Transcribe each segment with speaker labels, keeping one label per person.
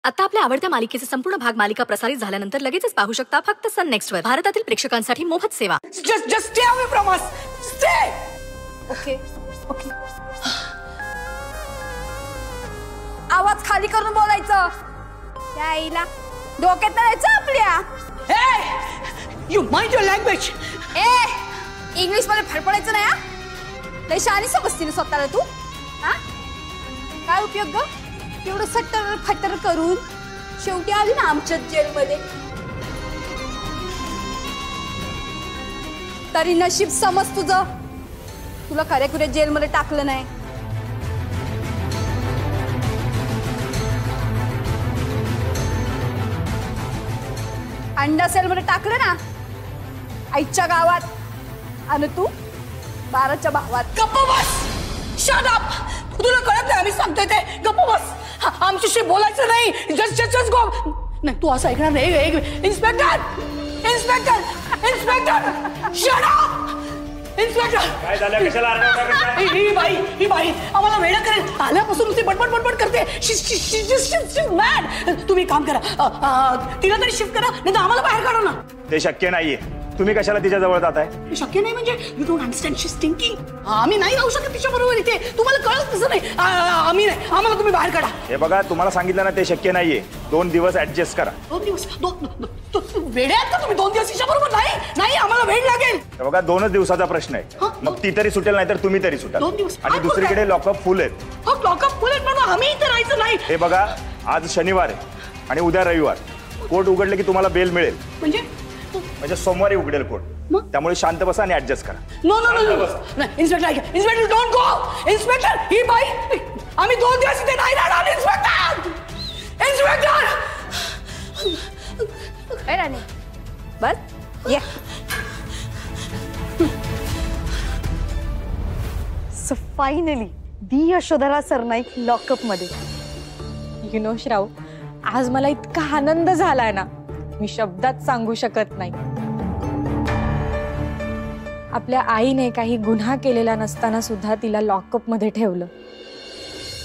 Speaker 1: आता आपल्या आवडत्या मालिकेचे संपूर्ण भाग मालिका प्रसारित झाल्यानंतर लगेचच पाहू शकता फक्त सन नेक्स्ट वर. भारतातील प्रेक्षकांसाठी मोफत सेवा.
Speaker 2: Just stay away from us. Stay.
Speaker 1: Okay okay.
Speaker 3: आवाज खाली करून बोलायचं. यायला डोक्यात यायचं आपल्या.
Speaker 2: Hey, you mind your language.
Speaker 3: English मध्ये फडफडायचं नाही. हा लय शहाणी समजते स्वतःला तू. हा काय उपयोग ग एवढं सट्टर फट्टर करून शेवटी आली ना आमच्या जेलमध्ये. तरी नशीब समज तुझं तुला खऱ्याखुऱ्या जेलमध्ये टाकलं नाही. अंडा सेलमध्ये टाकलं ना आईच्या गावात आणि तू 12च्या भावात.
Speaker 2: गप्प बस. Shut up. तुला कळत नाही आम्ही सांगतोय ते. गप्प बस. आमच्याशी बोलायचं नाही. Just go. नाही तू असं ऐकणार नाही. Inspector shut up. इन्स्पेक्टर
Speaker 4: काय झालं? कशाला आरडाओरडा करताय?
Speaker 2: ही बाई आम्हाला वेडा करेल. आल्यापासून नुसती बडबड करते. शी मॅड. तुम्ही काम करा तिला तरी शिफ्ट करा नाही तर आम्हाला बाहेर काढा ना.
Speaker 4: ते शक्य नाहीये. तुम्ही कशाला तिच्या जवळ जाताय?
Speaker 2: शक्य नाही म्हणजे you don't understand she is thinking. आम्ही नाही राहू शकत तिच्या बरोबर इथे. तुम्हाला कळत तसं नाही. आम्ही नाही. आम्हाला तुम्ही बाहेर काढा.
Speaker 4: हे बघा तुम्हाला सांगितलं ना ते शक्य नाहीये. 2 दिवस ऍडजस्ट करा.
Speaker 2: 2 दिवस वेळ आहेत का तुम्ही? 2 दिवस तिच्या बरोबर नाही आम्हाला वेळ लागेल.
Speaker 4: हे बघा 2च दिवसाचा प्रश्न आहे. मग ती तरी सुटेल नाही तर तुम्ही तरी सुटाल.
Speaker 2: 2 दिवस
Speaker 4: आणि दुसरीकडे लॉकअप फुल आहेत.
Speaker 2: लॉकअप फुल आहेत म्हणून आम्ही इथे राहायचं नाही.
Speaker 4: हे बघा आज शनिवार आहे आणि उद्या रविवार. कोर्ट उघडले की तुम्हाला बेल मिळेल. म्हणजे सोमवारी उघडेल कोर्ट. त्यामुळे शांत बसा आणि ऍडजस्ट करा.
Speaker 2: No inspector don't go. Inspector ही बाई आम्ही 2 दिवस इथे नाही राहणार. इन्स्पेक्टर
Speaker 3: काय राणी बस ये.
Speaker 5: सो फायनली दी यशोधरा सरनाईक लॉकअप मध्ये.
Speaker 6: यु नो श्राव आज मला इतका आनंद झालाय ना मी शब्दात सांगू शकत नाही. आपल्या आईने काही गुन्हा केलेला नसताना सुद्धा तिला लॉकअप मध्ये ठेवलं.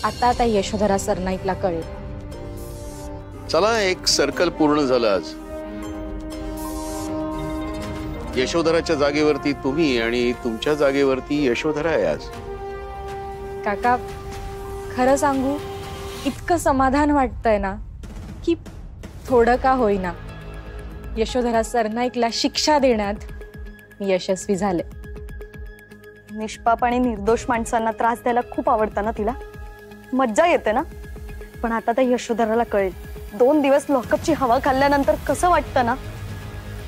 Speaker 6: आता त्या यशोधरा सरनाईकला कळेल.
Speaker 7: चला एक सर्कल पूर्ण झालं आज. यशोधराच्या जागेवरती तुम्ही आणि तुमच्या जागेवरती यशोधरा आहे आज.
Speaker 6: काका खरं सांगू इतकं समाधान वाटतंय ना की थोडं का होईना यशोधरा सरनाईकला शिक्षा देण्यात मी यशस्वी झाले.
Speaker 5: निष्पाप आणि निर्दोष माणसांना त्रास द्यायला खूप आवडतं ना तिला. मज्जा येते ना. पण आता त्या यशोधराला कळेल 2 दिवस लॉकअपची हवा खाल्ल्यानंतर कसं वाटतं ना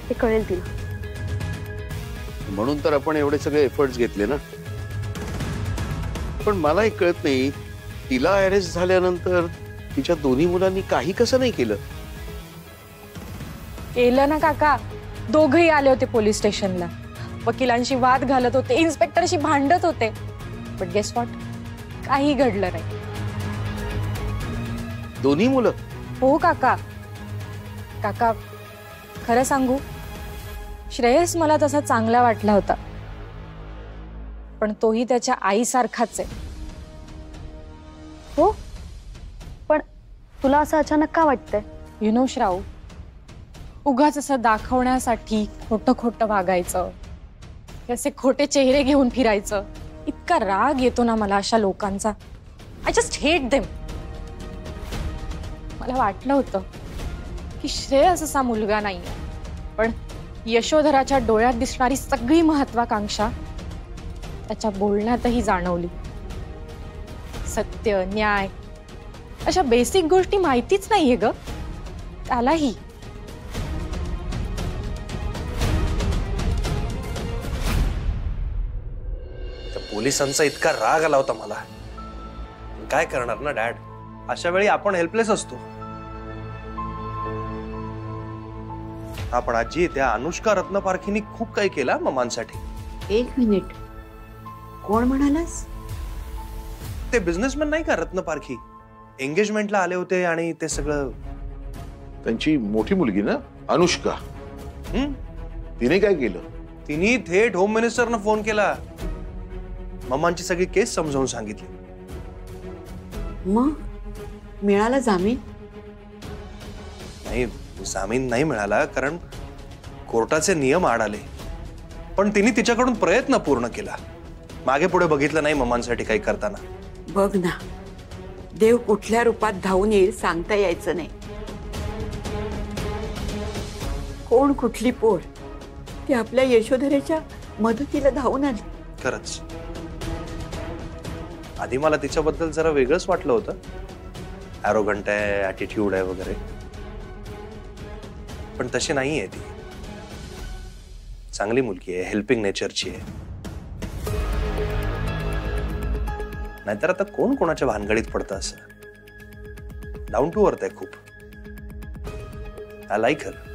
Speaker 5: ते कळेल तिला.
Speaker 7: म्हणून तर आपण एवढे सगळे एफर्ट्स घेतले ना. पण मला एक कळत नाही तिला अरेस्ट झाल्यानंतर तिच्या दोन्ही मुलांनी काही कसं नाही केलं.
Speaker 6: केलं ना काका. दोघही आले होते पोलीस स्टेशनला. वकिलांशी वाद घालत होते. इन्स्पेक्टरशी भांडत होते. बट गेस व्हॉट काही घडलं नाही.
Speaker 7: दोन्ही मुलं?
Speaker 6: हो काका. काका खरं सांगू श्रेयस मला तसा चांगला वाटला होता. पण तोही त्याच्या आईसारखाच आहे.
Speaker 5: हो पण तुला असं अचानक का वाटतंय?
Speaker 6: यु नो श्राव उगाच असं दाखवण्यासाठी खोटं खोटं वागायचं. असे खोटे चेहरे घेऊन फिरायचं. इतका राग येतो ना मला अशा लोकांचा. I just hate them. मला वाटलं होतं की श्रेयस असा मुलगा नाही. पण यशोधराच्या डोळ्यात दिसणारी सगळी महत्वाकांक्षा त्याच्या बोलण्यातही जाणवली. सत्य न्याय अशा बेसिक गोष्टी माहितीच नाहीये ग त्यालाही.
Speaker 8: पोलिसांचा इतका राग आला होता मला. काय करणार ना डॅड. अशा वेळी आपण हेल्पलेस असतो. आपण आजी त्या अनुष्का रत्नपारखींनी खूप काही केलं ममांसाठी.
Speaker 9: 1 मिनिट कोण म्हणालास?
Speaker 8: ते बिझनेसमॅन नाही का रत्नपारखी. एंगेजमेंटला आले होते आणि ते सगळं.
Speaker 7: त्यांची मोठी मुलगी ना अनुष्का. तिने काय केलं?
Speaker 8: तिने थेट होम मिनिस्टरना फोन केला. मम्मांची सगळी केस समजावून सांगितली.
Speaker 9: मग मिळाला जामीन?
Speaker 8: नाही, जामीन नाही मिळाला कारण कोर्टाचे नियम आड आले. पण तिने तिच्याकडून प्रयत्न पूर्ण केला. मागे पुढे बघितलं नाही मम्मांसाठी काही करताना.
Speaker 9: बघ ना, देव कुठल्या रूपात धावून येईल सांगता यायचं नाही. कोण कुठली पोर ती आपल्या यशोधरेच्या मदतीला धावून आली.
Speaker 8: खरंच आधी मला तिच्याबद्दल जरा वेगळंच वाटलं होतं. ॲरोगंट आहे, ॲटिट्यूड आहे वगैरे, पण तशी नाहीये ती. चांगली मुलगी आहे, हेल्पिंग नेचरची आहे. नाहीतर आता कोण कोणाच्या भानगडीत पडतं असं. डाऊन टू अर्थ आहे खूप. I like her.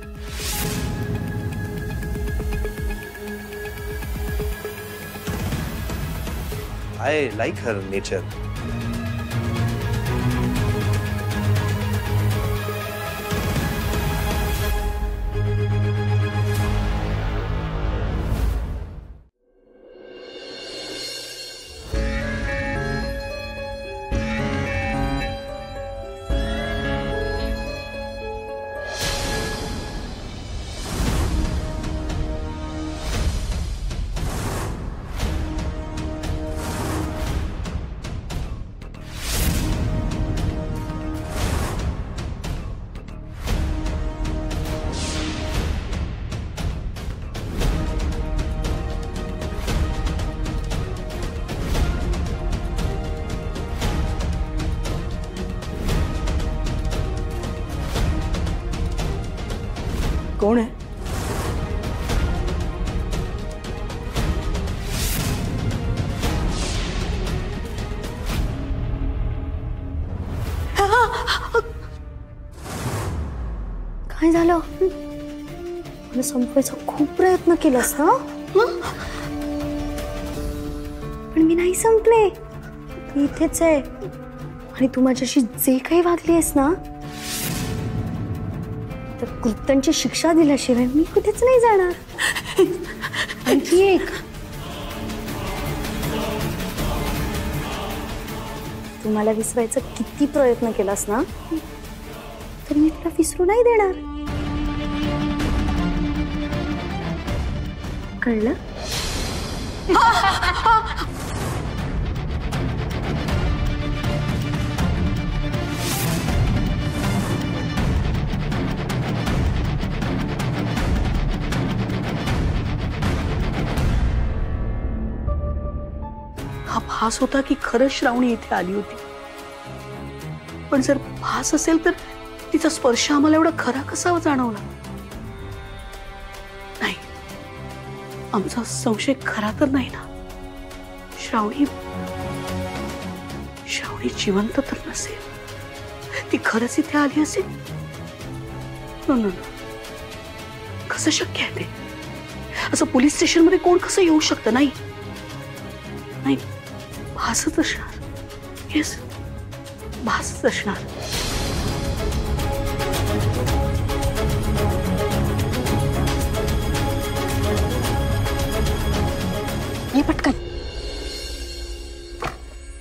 Speaker 8: I like her nature.
Speaker 2: कोण आहे?
Speaker 5: काय झालं? मला संपवायचा खूप प्रयत्न केलास ना, पण मी नाही संपले. मी इथेच आहे आणि तू माझ्याशी जे काही वागलीस ना, तर कृत्यांची शिक्षा दिल्याशिवाय मी कुठेच नाही जाणार. आणखी एक, तू मला विसरायचा किती प्रयत्न केलास ना, तर मी तुला विसरू नाही देणार. कळलं?
Speaker 2: हा भास होता की खरंच श्रावणी इथे आली होती. पण जर भास असेल तर तिचा स्पर्श आम्हाला एवढा खरा कसा जाणवला? नाही, आमचा संशय खरा तर नाही ना. श्रावणी जिवंत तर नसेल. ती खरंच इथे आली असेल. नो नो नो, कसं शक्य आहे ते? असं पोलीस स्टेशन मध्ये कोण कसं येऊ शकतं? नाही नाही, भासच असणार. येस, भासच असणार.
Speaker 5: ये पटकन.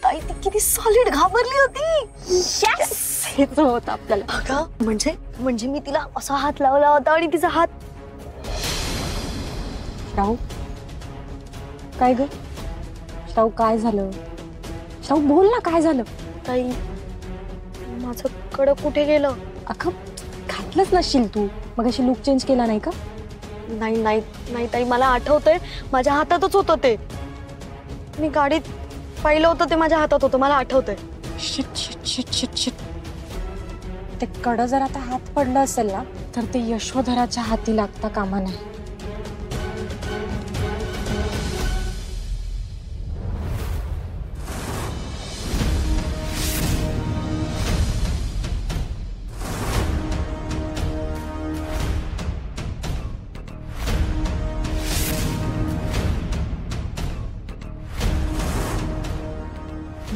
Speaker 5: ताई ती किती सॉलिड घाबरली होती. हेच होतं आपल्याला. अगं म्हणजे मी तिला असा हात लावला होता आणि तिचा हात.
Speaker 6: श्राऊ, काय ग? श्राऊ, काय झालं? श्राऊ, बोल ना, काय झालं?
Speaker 5: ताई, माझं कडं कुठे गेलं?
Speaker 6: अगं, घातलंच नसशील तू. मग अशी लुक चेंज केला नाही का?
Speaker 5: नाही नाही नाही ताई, मला आठवतंय, माझ्या हातातच होतं ते. मी गाडीत पाहिलं होतं, ते माझ्या हातात होतं, मला आठवतंय.
Speaker 6: Shit shit shit shit shit. ते कडं जर आता हात पडलं असेल ना, तर ते यशोधराच्या हाती लागता कामा नाही.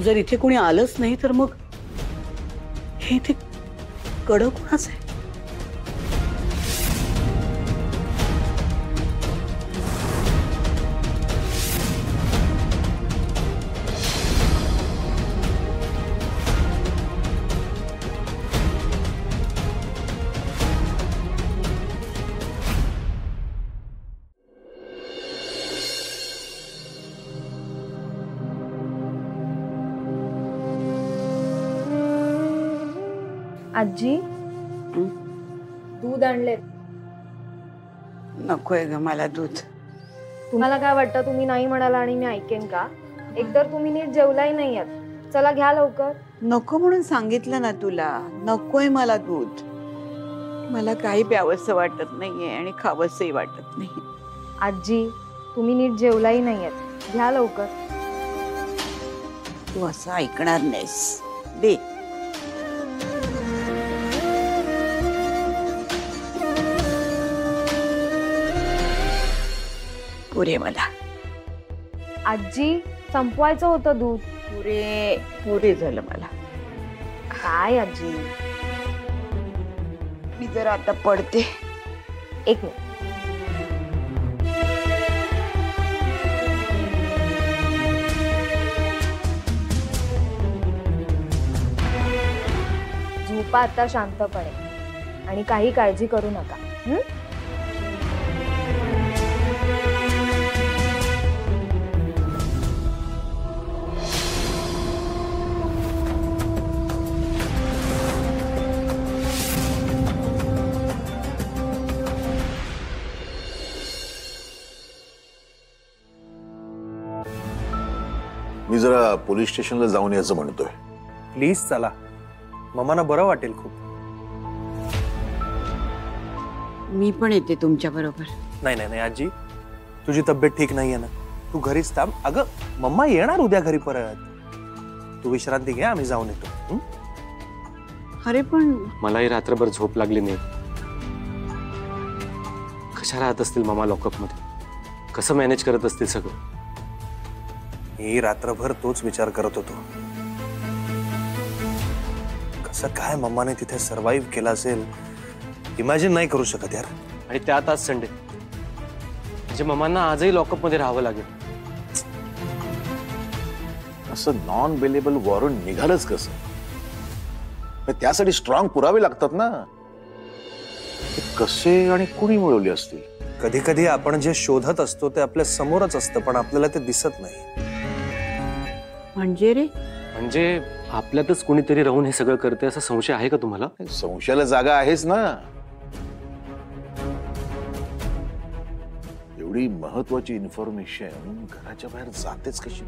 Speaker 2: जर इथे कोणी आलंच नाही तर मग हे इथे कडं कोणाचं आहे?
Speaker 6: आजी दूध आणले.
Speaker 9: नकोय ग मला दूध.
Speaker 6: तुम्हाला काय वाटतं तुम्ही नाही म्हणाला आणि मी ऐकेन का? एकतर तुम्ही नीट जेवलाही नाही आहात. चला घ्या लवकर.
Speaker 9: नको म्हणून सांगितलं ना तुला. नकोय मला दूध. मला काही प्यावंसं वाटत नाहीये आणि खावंसंही वाटत नाही.
Speaker 6: आजी तुम्ही नीट जेवलाही नाही आहात. घ्या लवकर.
Speaker 9: तू असं ऐकणार नाहीस. दे. पुरे मला.
Speaker 6: आजी संपवायचं होतं दूध.
Speaker 9: पुरे पुरे झालं मला.
Speaker 6: काय आजी?
Speaker 9: मी जरा आता पडते.
Speaker 6: एक मिनिट. झोपा आता शांतपणे आणि काही काळजी करू नका.
Speaker 10: मी जरा पोलीस स्टेशनला जाऊन यायचं म्हणतोय.
Speaker 8: प्लीज चला, मम्माना बरं वाटेल खूप.
Speaker 9: मी पण येते तुमच्या बरोबर.
Speaker 8: नाही नाही नाही आजी, तुझी तब्येत ठीक नाहीये ना, तू घरीच थांब. अगं मम्मा येणार उद्या घरी परत. तू विश्रांती घे, आम्ही जाऊन येतो.
Speaker 9: अरे पण
Speaker 11: मलाही रात्रभर झोप लागली नाही. कशा राहत असतील मामा लॉकअप मध्ये? कसं मॅनेज करत असतील सगळं?
Speaker 8: मी रात्रभर तोच विचार करत होतो. कसं काय मम्माने तिथे सर्व्हाइव्ह केला असेल, इमॅजिन नाही करू शकत यार.
Speaker 11: आणि त्यात आज संडे, म्हणजे मम्मांना आजही लॉकअप मध्ये राहावं लागेल.
Speaker 10: असं नॉन बेलेबल वॉरंट निघालच कसं? त्यासाठी स्ट्रॉंग पुरावे लागतात ना. कसे आणि कुणी मिळवले असतील?
Speaker 8: कधी कधी आपण जे शोधत असतो ते आपल्या समोरच असतं, पण आपल्याला ते दिसत नाही.
Speaker 9: म्हणजे रे?
Speaker 11: म्हणजे आपल्यातच कुणीतरी राहून हे सगळं करते असा संशय आहे का तुम्हाला?
Speaker 10: संशयाला जागा आहेच ना. एवढी महत्वाची इन्फॉर्मेशन घराच्या बाहेर जातेच कशी?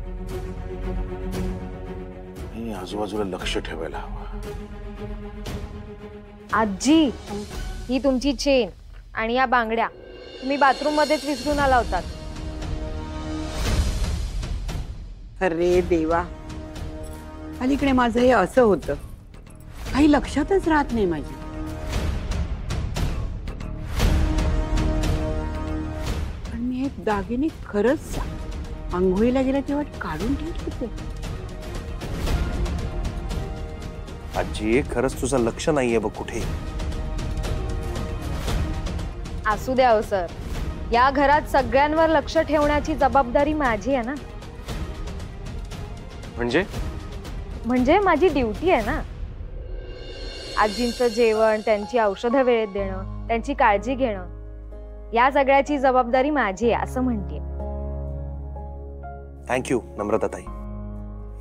Speaker 10: मी आजूबाजूला लक्ष ठेवायला हवं.
Speaker 6: आजी ही तुमची चेन आणि या बांगड्या तुम्ही बाथरूम मध्येच विसरून आला होतात.
Speaker 9: अरे देवा, अलीकडे माझं हे असं होतं, काही लक्षातच राहत नाही माझी. पण मी हे दागिने खरंच आंघोळीला गेला तेव्हा काढून ठेवत होते.
Speaker 8: आजी खरंच तुझं लक्ष नाहीये बघ कुठे.
Speaker 6: असू द्या हो सर, या घरात सगळ्यांवर लक्ष ठेवण्याची जबाबदारी माझी आहे ना. म्हणजे माझी ड्युटी आहे ना. आजींचं जेवण, त्यांची औषधं वेळेत देणं, त्यांची काळजी घेणं, या सगळ्याची जबाबदारी माझी आहे असं म्हणते.
Speaker 8: थँक्यू नम्रता ताई,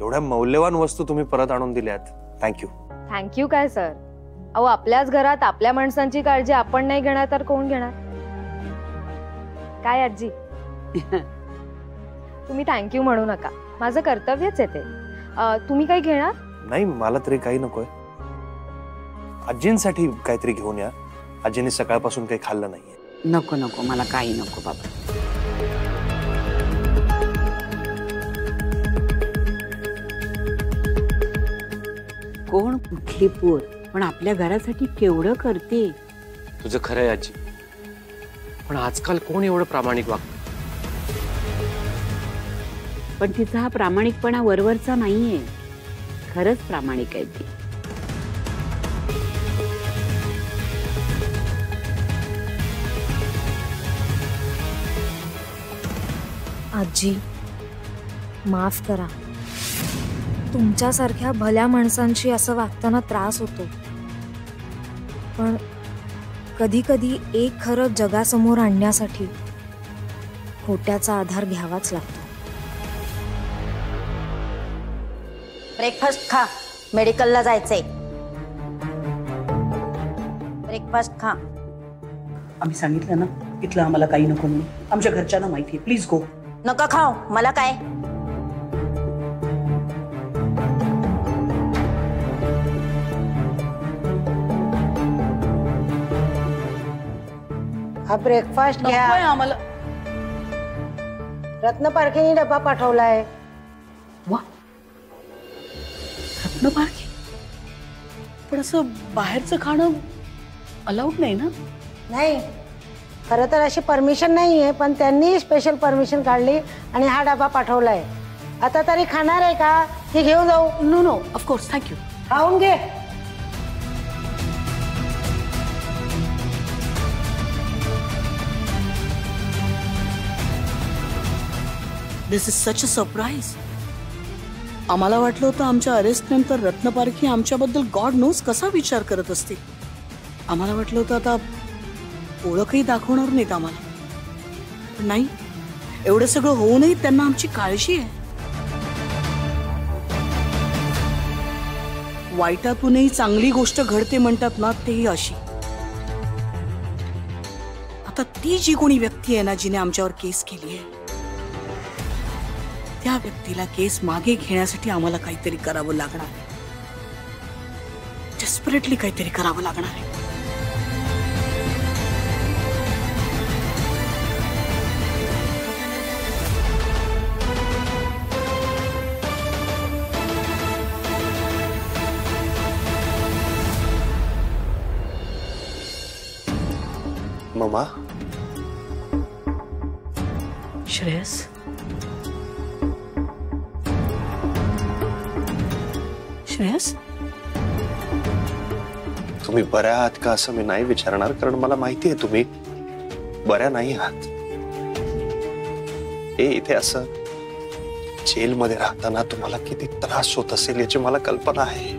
Speaker 8: एवढ्या मौल्यवान वस्तू तुम्ही परत आणून दिल्यात. थँक्यू.
Speaker 6: थँक्यू काय सर? अहो आपल्याच घरात आपल्या माणसांची काळजी आपण नाही घेणार तर कोण घेणार? काय आजी तुम्ही थँक्यू म्हणू नका, माझं कर्तव्यच आहे ते. तुम्ही काही घेणार?
Speaker 8: नाही मला तरी काही नकोय. आजींसाठी काहीतरी घेऊन या. आजीने सकाळपासून काही खाल्लं नाहीये.
Speaker 9: नको नको, मला काही नको बाबा. कोण कुठली पोर पण आपल्या घरासाठी केवढं करते.
Speaker 11: तुझं खरं आहे आजी, पण आजकाल कोण एवढं प्रामाणिक वागतं?
Speaker 9: पण तिचा हा प्रामाणिकपणा वरवरचा नाहीये, खरंच प्रामाणिक आहे ती.
Speaker 6: आजी माफ करा, तुमच्यासारख्या भल्या माणसांशी असं वागताना त्रास होतो. पण कधी कधी एक खरं जगासमोर आणण्यासाठी खोट्याचा आधार घ्यावाच लागतो.
Speaker 12: ब्रेकफास्ट खा, मेडिकलला जायचंय. ब्रेकफास्ट खा.
Speaker 2: आम्ही सांगितलं ना इथलं आम्हाला काही नको म्हणून. आमच्या घरच्यांना माहिती आहे. Please go.
Speaker 12: नका खाऊ, मला काय. हा ब्रेकफास्ट घ्या.
Speaker 2: नकोय आम्हाला.
Speaker 12: रत्न पारखेने डबा पाठवलाय.
Speaker 2: वा, रत्न पारखी. पण असं बाहेरचं खाणं अलाउड नाही ना?
Speaker 12: नाही, खरं तर अशी परमिशन नाहीये, पण त्यांनी स्पेशल परमिशन काढली आणि हा डबा पाठवलाय. आता तरी खाणार आहे का ती घेऊन जाऊ?
Speaker 2: No no, of course, thank you.
Speaker 12: खाऊन घे.
Speaker 2: This is such a surprise. आम्हाला वाटलं होतं आमच्या अरेस्ट नंतर रत्न पारखी आमच्याबद्दल गॉड नोस कसा विचार करत असतील. आम्हाला वाटलं होतं आता ओळखही दाखवणार नाहीत आम्हाला. पण नाही, एवढं सगळं होऊनही त्यांना आमची काळजी आहे. वाईटातूनही चांगली गोष्ट घडते म्हणतात ना, तेही अशी. आता ती जी कोणी व्यक्ती आहे ना जिने आमच्यावर केस केली आहे, त्या व्यक्तीला केस मागे घेण्यासाठी आम्हाला काहीतरी करावं लागणार आहे. डेस्परेटली काहीतरी करावं लागणार आहे.
Speaker 8: मम्मा,
Speaker 2: श्रेयस, श्रेयस,
Speaker 8: तुम्ही बऱ्या आहात का असं मी नाही विचारणार, कारण मला माहिती आहे तुम्ही बऱ्या नाही आहात. इथे असं जेलमध्ये राहताना तुम्हाला किती त्रास होत असेल याची मला कल्पना आहे.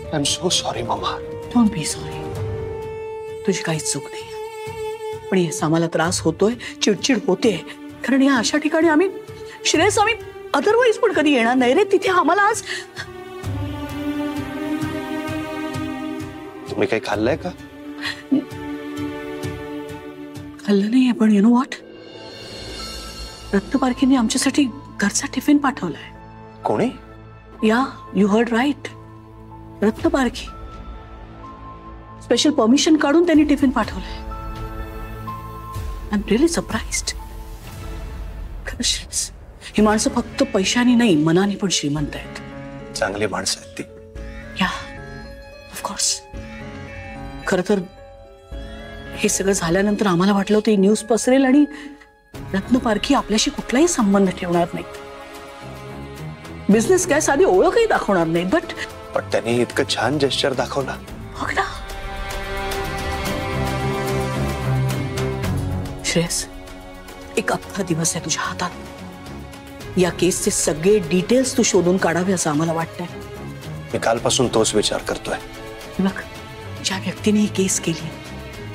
Speaker 8: I am so sorry mamma.
Speaker 2: Don't be sorry. तुझी काहीच चूक नाही. पण याचा आम्हाला त्रास होतोय, चिडचिड होते, कारण या अशा ठिकाणी आम्ही, श्रेयस, आम्ही अदरवाईज पण कधी येणार नाही रे. तिथे आम्हाला आज.
Speaker 8: तुम्ही काही खाल्लंय का?
Speaker 2: खाल्लं नाहीये, पण यू नो व्हॉट, रत्न पारखीने आमच्यासाठी घरचा टिफिन पाठवलाय.
Speaker 8: कोणी?
Speaker 2: या, यू हर्ड राईट. रत्न पारखी. स्पेशल परमिशन काढून त्यांनी टिफिन पाठवलाय. I am really surprised. ही माणसं फक्त पैशाने नाही, मनाने पण श्रीमंत आहेत.
Speaker 8: चांगली माणसं आहेत ती.
Speaker 2: या, ऑफकोर्स. खरं तर हे सगळं झाल्यानंतर आम्हाला वाटलं होतं ही न्यूज पसरेल आणि रत्न पारखी आपल्याशी कुठलाही संबंध ठेवणार नाहीत. बिझनेस काय, साधी ओळखही दाखवणार नाही. पण
Speaker 8: त्यांनी इतकं छान जेस्चर दाखवलं.
Speaker 2: बघ ना श्रेयस, एक अख्खा दिवस आहे तुझ्या हातात. या केसचे सगळे डिटेल्स तू शोधून काढावे असं आम्हाला वाटतंय.
Speaker 8: मी कालपासून तोच विचार करतोय.
Speaker 2: बघ, ज्या व्यक्तीने ही केस केली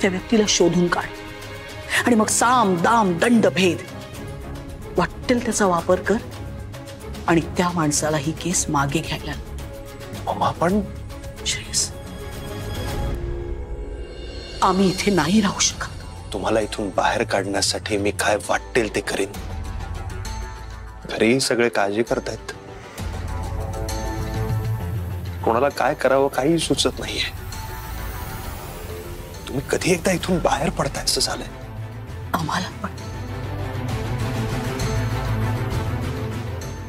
Speaker 2: त्या व्यक्तीला शोधून काढ आणि मग साम दाम दंड भेद वाटेल त्याचा वापर कर आणि त्या माणसाला ही केस मागे घ्यायला.
Speaker 8: मम्मा, पण
Speaker 2: श्रेयस, आम्ही इथे नाही राहू शकत.
Speaker 8: तुम्हाला इथून बाहेर काढण्यासाठी मी काय वाटेल ते करीन. घरी सगळे काळजी करतायत. कोणाला काय करावं काही सुचत नाहीये. तुम्ही कधी एकदा इथून बाहेर पडताय असं झालंय.
Speaker 2: आम्हाला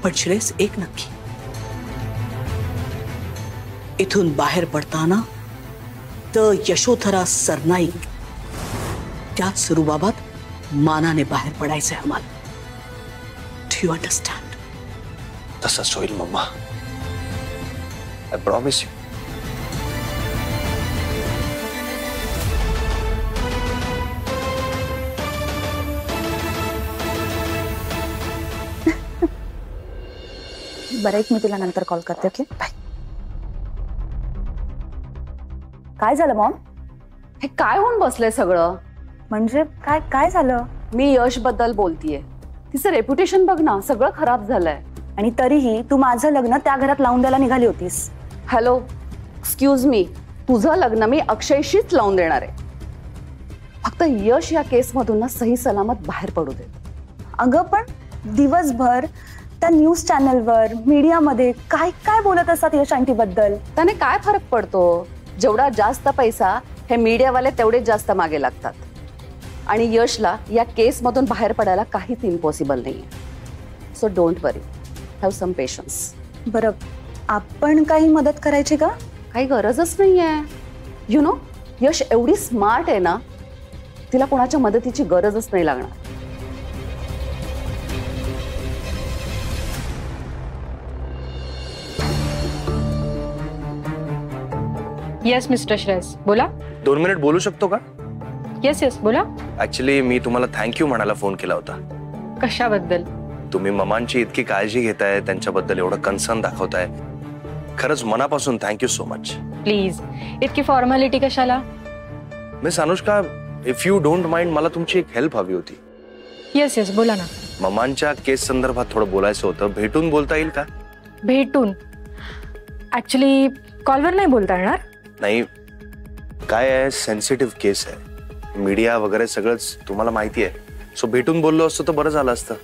Speaker 2: पण श्रेयस, एक नक्की, इथून बाहेर पडताना तर यशोधरा सरनाईक त्याच रुबाबात मानाने बाहेर पडायचंय आम्हाला. Do you understand?
Speaker 8: तसंच होईल मम्मा. I promise you.
Speaker 5: बरं, एक मी तुला नंतर कॉल करते. Okay, bye. काय झालं मॉम?
Speaker 13: हे काय होऊन बसलंय सगळं?
Speaker 5: म्हणजे काय काय झालं?
Speaker 13: मी यश बद्दल बोलतीये. तिचं रेप्युटेशन बघ ना, सगळं खराब झालंय.
Speaker 5: आणि तरीही तू माझं लग्न त्या घरात लावून द्यायला निघाली होतीस.
Speaker 13: हॅलो, एक्सक्यूज मी, तुझं लग्न मी अक्षयशीच लावून देणार आहे. फक्त यश या केसमधून ना सही सलामत बाहेर पडू दे.
Speaker 5: अगं पण दिवसभर त्या न्यूज चॅनलवर मीडियामध्ये काय काय बोलत असतात यश आंटीबद्दल.
Speaker 13: त्याने काय फरक पडतो? जेवढा जास्त पैसा हे मीडियावाले तेवढेच जास्त मागे लागतात. आणि यशला या केसमधून बाहेर पडायला काहीच इम्पॉसिबल नाहीये. So don't worry, have some patience.
Speaker 5: बरं, आपण काही मदत करायची का?
Speaker 13: काही गरजच नाहीये. यु नो, यश एवढी स्मार्ट आहे ना, तिला कोणाच्या मदतीची गरजच नाही लागणार.
Speaker 6: येस मिस्टर श्रेयस, बोला.
Speaker 8: 2 मिनिट बोलू शकतो का?
Speaker 6: येस येस, बोला.
Speaker 8: ऍक्च्युली मी तुम्हाला थँक्यू म्हणायला फोन केला होता.
Speaker 6: कशाबद्दल?
Speaker 8: तुम्ही ममांची इतकी काळजी घेताय, त्यांच्याबद्दल एवढं कन्सर्न दाखवताय, खरंच मनापासून थँक्यू सो मच.
Speaker 6: प्लीज, इतकी फॉर्मॅलिटी कशाला?
Speaker 8: Miss Anushka, if you don't mind, मला तुमची एक हेल्प हवी होती.
Speaker 6: येस येस, बोला ना.
Speaker 8: ममांच्या केस संदर्भात थोडं बोलायचं होतं. भेटून बोलता येईल का?
Speaker 6: भेटून? ऍक्च्युली कॉलवर नाही बोलता येणार.
Speaker 8: नाही, काय आहे, सेन्सिटिव्ह केस आहे, मीडिया वगैरे सगळंच तुम्हाला माहिती आहे. सो भेटून बोललो असतो तर बरं झालं असतं.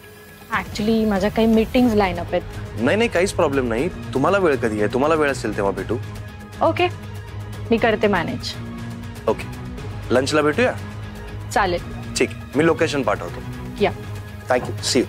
Speaker 6: ऍक्च्युली माझ्या काही मीटिंग्स लाईन अप आहेत.
Speaker 8: नाही नाही, काहीच प्रॉब्लेम नाही. तुम्हाला वेळ कधी आहे? तुम्हाला वेळ असेल तेव्हा भेटू.
Speaker 6: ओके, मी करते मॅनेज.
Speaker 8: ओके, लंचला भेटूया.
Speaker 6: चालेल.
Speaker 8: ठीक, मी लोकेशन पाठवतो.
Speaker 6: या.
Speaker 8: Thank you, see you.